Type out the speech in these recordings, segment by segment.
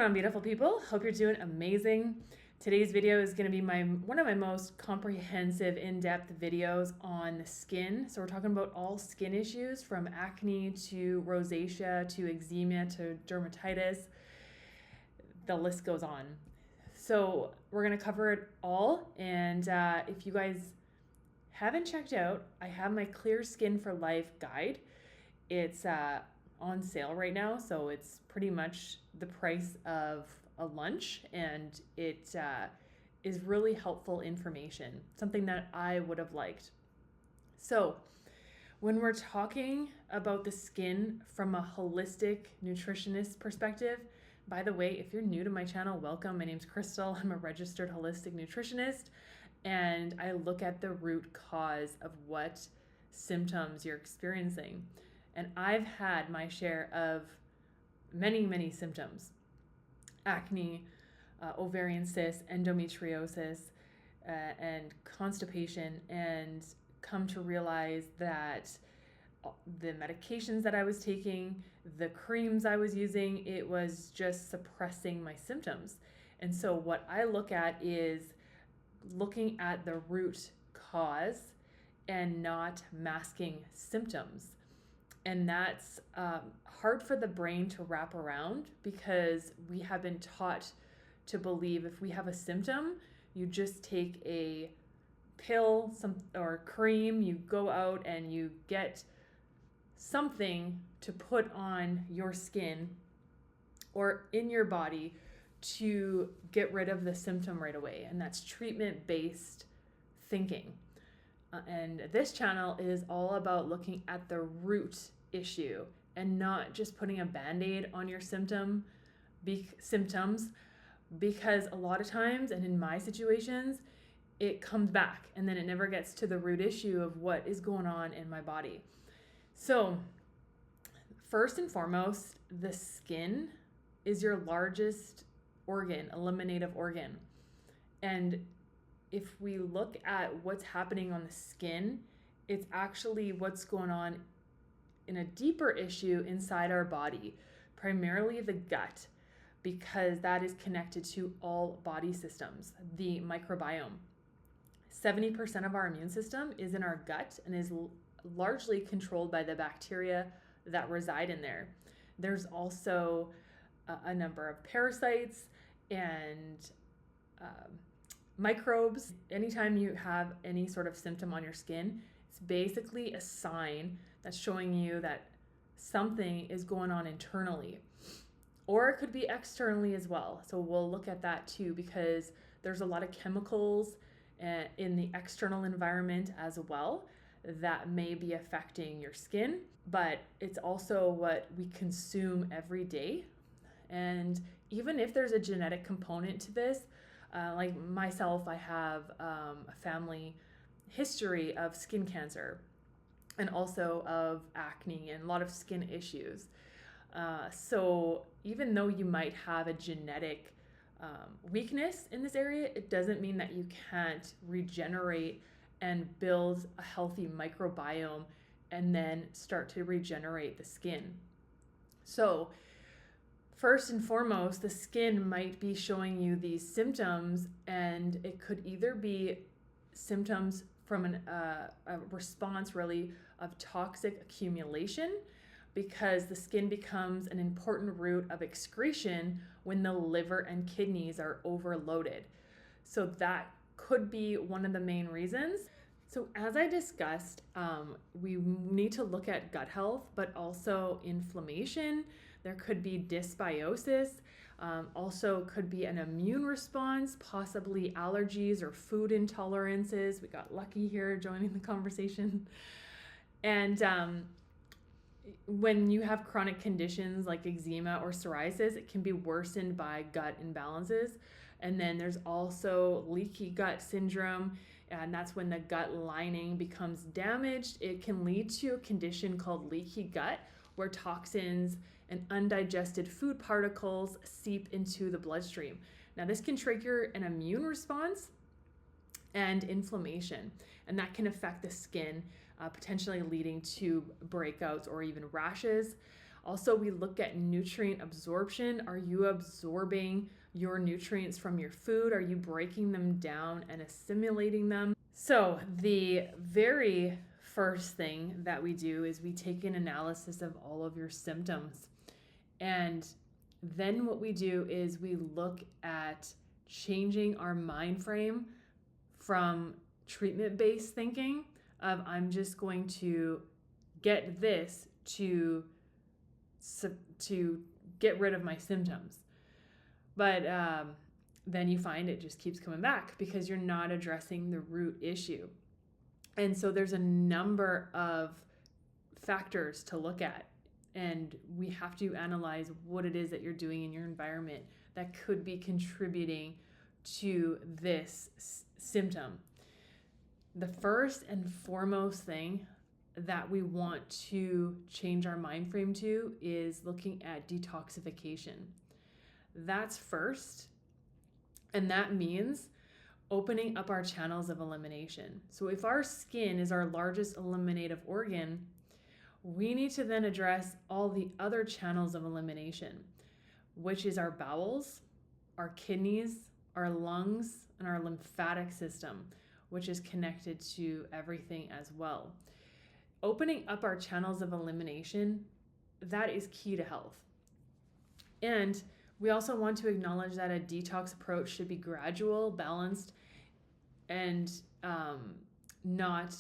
on, beautiful people? Hope you're doing amazing. Today's video is going to be one of my most comprehensive, in-depth videos on the skin. So we're talking about all skin issues from acne to rosacea to eczema to dermatitis. The list goes on. So we're going to cover it all. And if you guys haven't checked out, I have my Clear Skin for Life guide. It's on sale right now, so it's pretty much the price of a lunch, and it is really helpful information, something that I would have liked. So when we're talking about the skin from a holistic nutritionist perspective, by the way, if you're new to my channel, welcome. My name's Kristal. I'm a registered holistic nutritionist, and I look at the root cause of what symptoms you're experiencing. And I've had my share of many symptoms: acne, ovarian cysts, endometriosis, and constipation, and come to realize that the medications that I was taking, the creams I was using, it was just suppressing my symptoms. And so what I look at is looking at the root cause and not masking symptoms. And that's hard for the brain to wrap around, because we have been taught to believe if we have a symptom, you just take a pill or cream, you go out and you get something to put on your skin or in your body to get rid of the symptom right away. And that's treatment-based thinking. And this channel is all about looking at the root issue and not just putting a band-aid on your symptoms, because a lot of times, and in my situations, it comes back and then it never gets to the root issue of what is going on in my body. So first and foremost, the skin is your largest organ, eliminative organ. And if we look at what's happening on the skin, it's actually what's going on in a deeper issue inside our body, primarily the gut, because that is connected to all body systems, the microbiome. 70% of our immune system is in our gut and is largely controlled by the bacteria that reside in there. There's also a number of parasites and microbes. Anytime you have any sort of symptom on your skin, it's basically a sign that's showing you that something is going on internally, or it could be externally as well. So we'll look at that too, because there's a lot of chemicals in the external environment as well that may be affecting your skin, but it's also what we consume every day. And even if there's a genetic component to this, like myself, I have a family history of skin cancer and also of acne and a lot of skin issues. So even though you might have a genetic weakness in this area, it doesn't mean that you can't regenerate and build a healthy microbiome and then start to regenerate the skin. So first and foremost, the skin might be showing you these symptoms, and it could either be symptoms from a response really of toxic accumulation, because the skin becomes an important route of excretion when the liver and kidneys are overloaded. So that could be one of the main reasons. So as I discussed, we need to look at gut health, but also inflammation. There could be dysbiosis, also could be an immune response, possibly allergies or food intolerances. We got lucky here joining the conversation. And when you have chronic conditions like eczema or psoriasis, it can be worsened by gut imbalances. And then there's also leaky gut syndrome, and that's when the gut lining becomes damaged. It can lead to a condition called leaky gut, where toxins and undigested food particles seep into the bloodstream. Now, this can trigger an immune response and inflammation, and that can affect the skin, potentially leading to breakouts or even rashes. Also, we look at nutrient absorption. Are you absorbing your nutrients from your food? Are you breaking them down and assimilating them? So the very first thing that we do is we take an analysis of all of your symptoms. And then what we do is we look at changing our mind frame from treatment-based thinking of I'm just going to get this to get rid of my symptoms. But then you find it just keeps coming back because you're not addressing the root issue. And so there's a number of factors to look at, and we have to analyze what it is that you're doing in your environment that could be contributing to this symptom. The first and foremost thing that we want to change our mind frame to is looking at detoxification. That's first, and that means opening up our channels of elimination. So if our skin is our largest eliminative organ, we need to then address all the other channels of elimination, which is our bowels, our kidneys, our lungs, and our lymphatic system, which is connected to everything as well. Opening up our channels of elimination, that is key to health. And we also want to acknowledge that a detox approach should be gradual, balanced, and not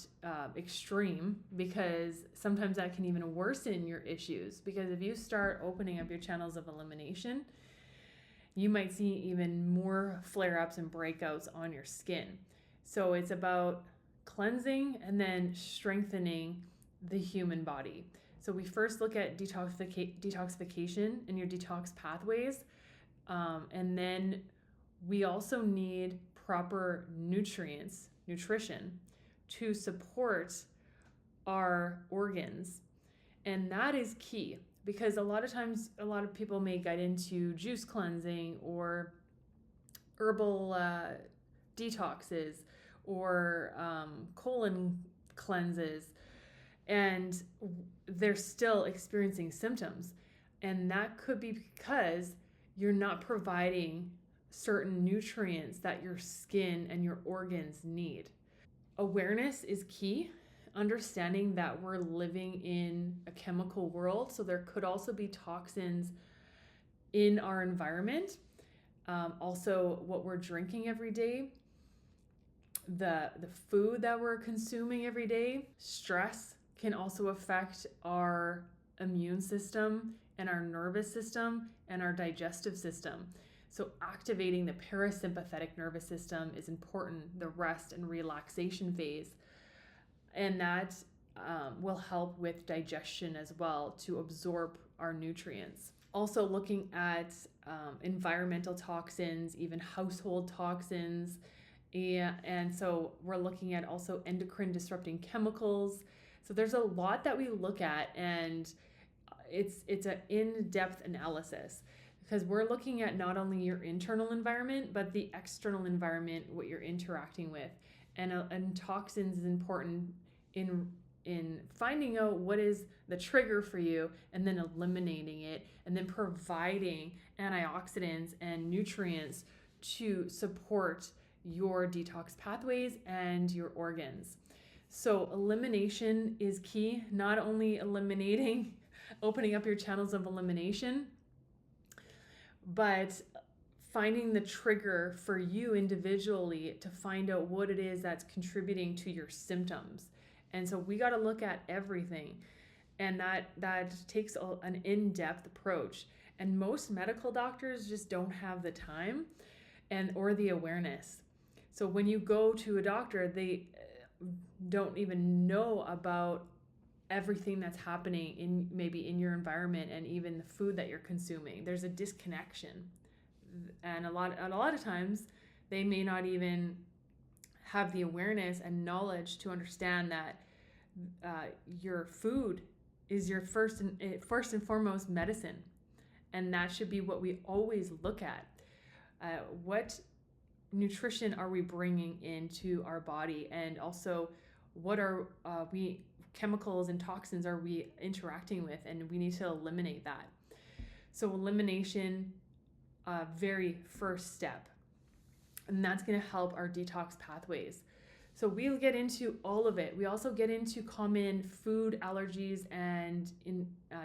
extreme, because sometimes that can even worsen your issues. Because if you start opening up your channels of elimination, you might see even more flare-ups and breakouts on your skin. So it's about cleansing and then strengthening the human body. So we first look at detoxification and your detox pathways. And then we also need proper nutrition to support our organs. And that is key, because a lot of times, a lot of people may get into juice cleansing or herbal detoxes or colon cleanses, and they're still experiencing symptoms. And that could be because you're not providing certain nutrients that your skin and your organs need. Awareness is key. Understanding that we're living in a chemical world, so there could also be toxins in our environment. Also, what we're drinking every day, the food that we're consuming every day. Stress can also affect our immune system and our nervous system and our digestive system. So activating the parasympathetic nervous system is important, the rest and relaxation phase. And that will help with digestion as well, to absorb our nutrients. Also looking at environmental toxins, even household toxins. And so we're looking at also endocrine disrupting chemicals. So there's a lot that we look at, and it's an in-depth analysis, because we're looking at not only your internal environment, but the external environment, what you're interacting with. And toxins is important in finding out what is the trigger for you, and then eliminating it, and then providing antioxidants and nutrients to support your detox pathways and your organs. So elimination is key, not only eliminating, opening up your channels of elimination, but finding the trigger for you individually to find out what it is that's contributing to your symptoms. And so we got to look at everything, and that takes an in-depth approach. And most medical doctors just don't have the time or the awareness. So when you go to a doctor, they don't even know about everything that's happening maybe in your environment and even the food that you're consuming. There's a disconnection, and a lot of times they may not even have the awareness and knowledge to understand that your food is your first and foremost medicine, and that should be what we always look at. What nutrition are we bringing into our body, and also what are we chemicals and toxins are we interacting with, and we need to eliminate that. So elimination, very first step, and that's going to help our detox pathways. So we'll get into all of it. We also get into common food allergies and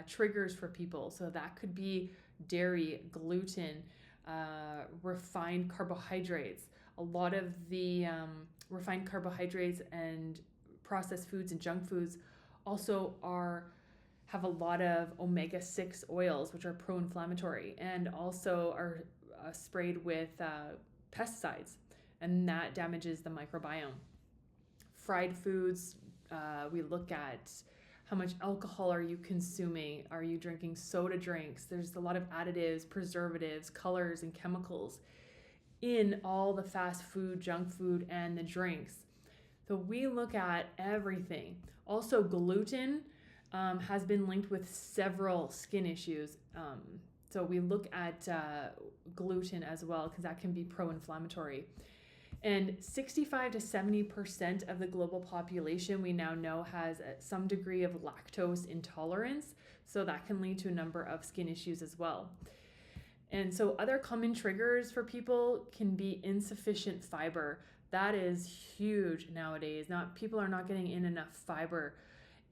triggers for people. So that could be dairy, gluten, refined carbohydrates. A lot of the refined carbohydrates and processed foods and junk foods also have a lot of omega-6 oils, which are pro-inflammatory, and also are sprayed with pesticides, and that damages the microbiome. Fried foods, we look at how much alcohol are you consuming? Are you drinking soda drinks? There's a lot of additives, preservatives, colors, and chemicals in all the fast food, junk food, and the drinks. So we look at everything. Also, gluten has been linked with several skin issues. So we look at gluten as well, because that can be pro-inflammatory. And 65 to 70% of the global population we now know has some degree of lactose intolerance. So that can lead to a number of skin issues as well. And so other common triggers for people can be insufficient fiber. That is huge nowadays. People are not getting in enough fiber,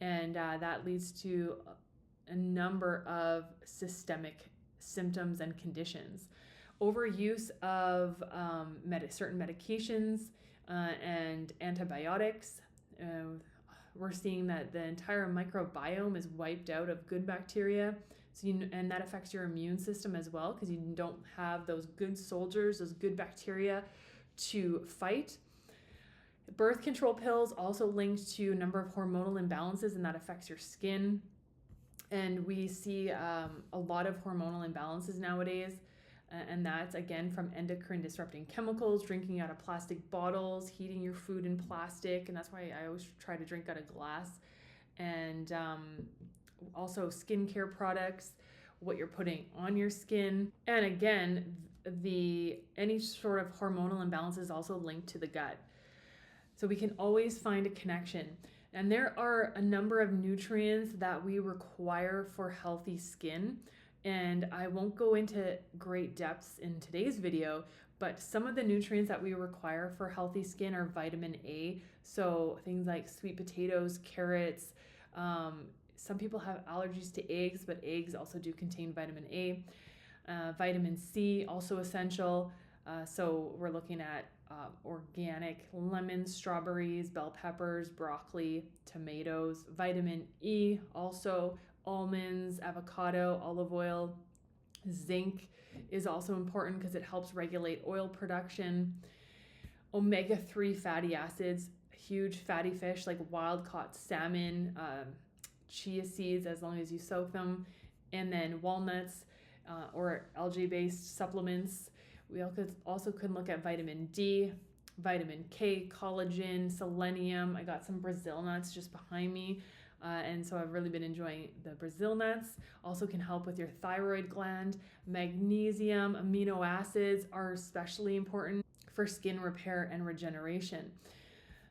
and that leads to a number of systemic symptoms and conditions. Overuse of certain medications and antibiotics. We're seeing that the entire microbiome is wiped out of good bacteria. And that affects your immune system as well, because you don't have those good soldiers, those good bacteria to fight. Birth control pills also linked to a number of hormonal imbalances, and that affects your skin. And we see a lot of hormonal imbalances nowadays. And that's, again, from endocrine disrupting chemicals, drinking out of plastic bottles, heating your food in plastic. And that's why I always try to drink out of glass. And also skincare products, what you're putting on your skin. And again, any sort of hormonal imbalance is also linked to the gut. So we can always find a connection. And there are a number of nutrients that we require for healthy skin. And I won't go into great depths in today's video, but some of the nutrients that we require for healthy skin are vitamin A. So things like sweet potatoes, carrots. Some people have allergies to eggs, but eggs also do contain vitamin A. Vitamin C, also essential. So we're looking at organic lemons, strawberries, bell peppers, broccoli, tomatoes. Vitamin E, also almonds, avocado, olive oil. Zinc is also important because it helps regulate oil production. Omega-3 fatty acids, huge fatty fish like wild-caught salmon, chia seeds as long as you soak them, and then walnuts or algae-based supplements. We also could look at vitamin D, vitamin K, collagen, selenium. I got some Brazil nuts just behind me. And so I've really been enjoying the Brazil nuts. Also can help with your thyroid gland. Magnesium, amino acids are especially important for skin repair and regeneration.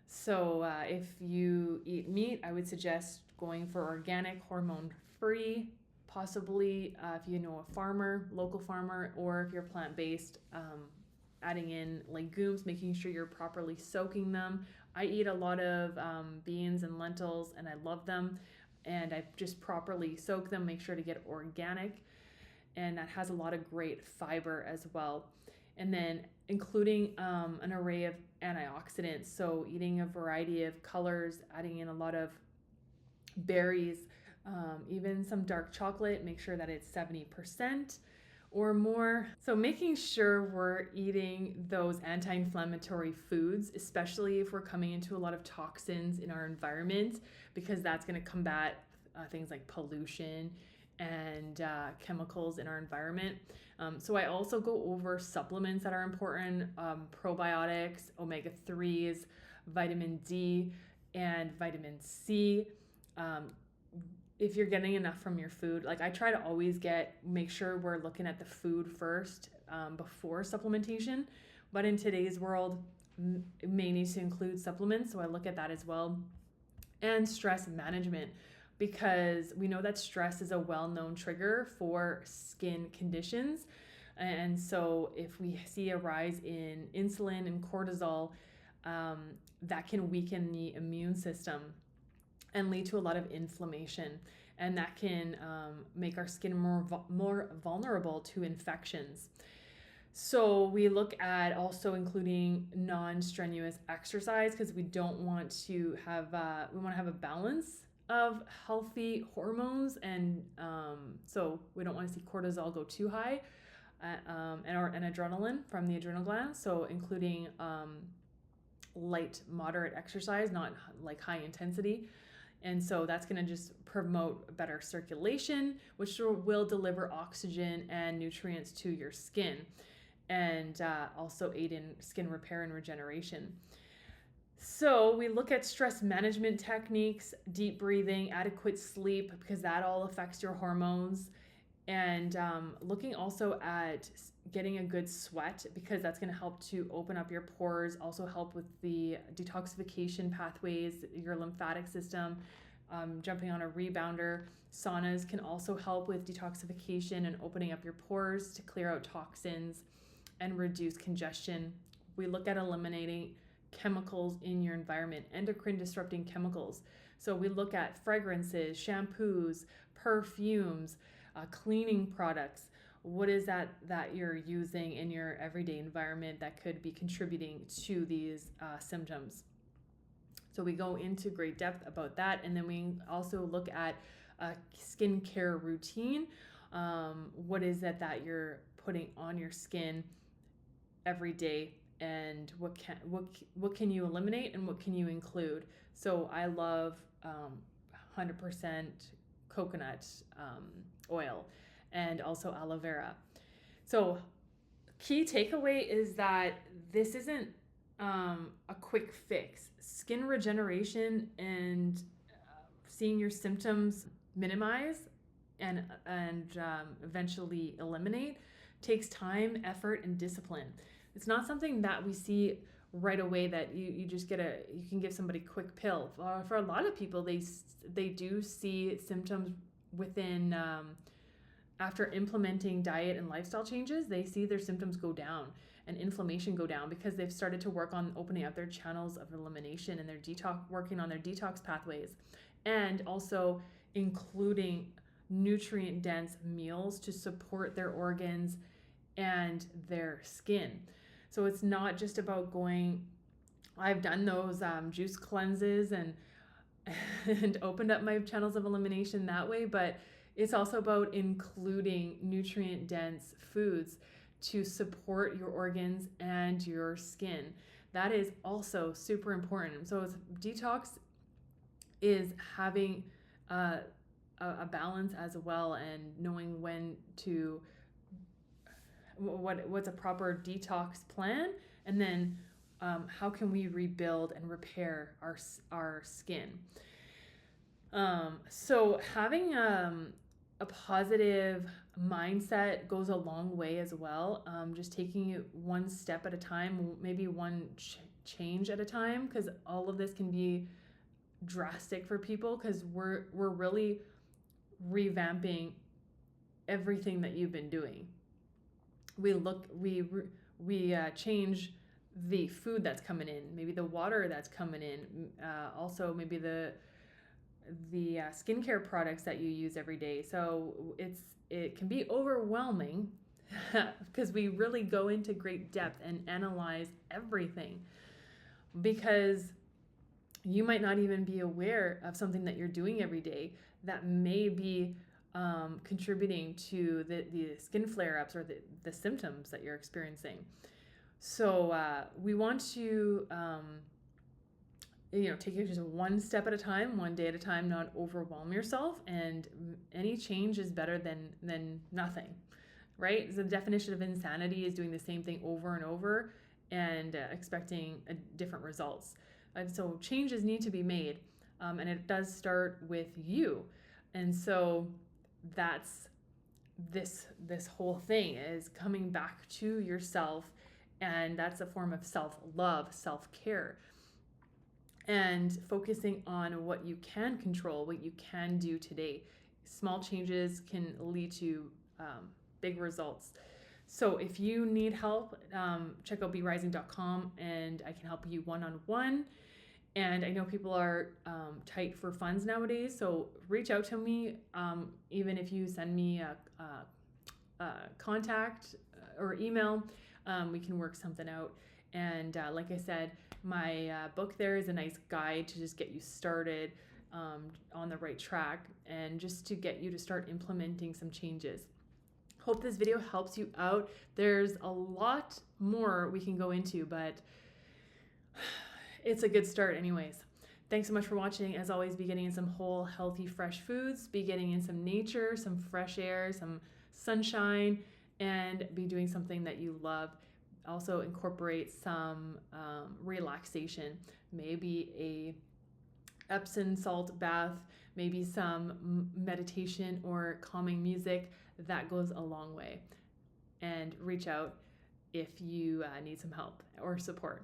So if you eat meat, I would suggest going for organic, hormone-free, possibly if you know a farmer, local farmer, or if you're plant-based, adding in legumes, making sure you're properly soaking them. I eat a lot of beans and lentils, and I love them, and I just properly soak them, make sure to get organic, and that has a lot of great fiber as well. And then including an array of antioxidants, so eating a variety of colors, adding in a lot of berries, even some dark chocolate, make sure that it's 70% or more. So making sure we're eating those anti-inflammatory foods, especially if we're coming into a lot of toxins in our environment, because that's going to combat things like pollution and chemicals in our environment. So I also go over supplements that are important, probiotics, omega-3s, vitamin D, and vitamin C. If you're getting enough from your food, like I try to always make sure we're looking at the food first before supplementation. But in today's world, it may need to include supplements, so I look at that as well. and stress management, because we know that stress is a well-known trigger for skin conditions. And so if we see a rise in insulin and cortisol, that can weaken the immune system and lead to a lot of inflammation. And that can make our skin more vulnerable to infections. So we look at also including non-strenuous exercise, because we don't want to have, we want to have a balance of healthy hormones. And so we don't want to see cortisol go too high, and adrenaline from the adrenal glands. So including light, moderate exercise, not like high intensity. And so that's going to just promote better circulation, which will deliver oxygen and nutrients to your skin, and also aid in skin repair and regeneration. So we look at stress management techniques, deep breathing, adequate sleep, because that all affects your hormones. And looking also at getting a good sweat, because that's going to help to open up your pores, also help with the detoxification pathways, your lymphatic system, jumping on a rebounder. Saunas can also help with detoxification and opening up your pores to clear out toxins and reduce congestion. We look at eliminating chemicals in your environment, endocrine disrupting chemicals. So we look at fragrances, shampoos, perfumes, cleaning products. What is that you're using in your everyday environment that could be contributing to these symptoms? So we go into great depth about that. And then we also look at a skincare routine. What is it that you're putting on your skin every day, and what can you eliminate and what can you include? So I love 100% coconut oil, and also aloe vera. So key takeaway is that this isn't a quick fix. Skin regeneration and seeing your symptoms minimize and eventually eliminate takes time, effort, and discipline. It's not something that we see right away, that you just you can give somebody a quick pill. For a lot of people, they do see symptoms within, after implementing diet and lifestyle changes, they see their symptoms go down and inflammation go down, because they've started to work on opening up their channels of elimination and their working on their detox pathways, and also including nutrient dense meals to support their organs and their skin. So it's not just about I've done those juice cleanses and opened up my channels of elimination that way, but it's also about including nutrient dense foods to support your organs and your skin. That is also super important. So detox is having a balance as well, and knowing when to, what's a proper detox plan, and then how can we rebuild and repair our skin. So having a positive mindset goes a long way as well. Just taking it one step at a time, maybe one change at a time, because all of this can be drastic for people, because we're really revamping everything that you've been doing. We change the food that's coming in, maybe the water that's coming in, also maybe the skincare products that you use every day. So it can be overwhelming because we really go into great depth and analyze everything, because you might not even be aware of something that you're doing every day that may be contributing to the skin flare-ups or the symptoms that you're experiencing. So we want to take it just one step at a time, one day at a time, not overwhelm yourself. And any change is better than nothing, right? So the definition of insanity is doing the same thing over and over and expecting different results. And so changes need to be made, and it does start with you. And so that's this whole thing is coming back to yourself, and that's a form of self-love, self-care. and focusing on what you can control, what you can do today. Small changes can lead to big results. So if you need help, check out beerising.com and I can help you one-on-one. And I know people are tight for funds nowadays, so reach out to me. Even if you send me a contact or email, we can work something out. And like I said, my book there is a nice guide to just get you started on the right track and just to get you to start implementing some changes. Hope this video helps you out. There's a lot more we can go into, but it's a good start anyways. Thanks so much for watching. As always, be getting in some whole, healthy, fresh foods, be getting in some nature, some fresh air, some sunshine, and be doing something that you love. Also incorporate some relaxation, maybe a Epsom salt bath, maybe some meditation or calming music. That goes a long way. And reach out if you need some help or support.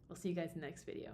We'll see you guys in the next video.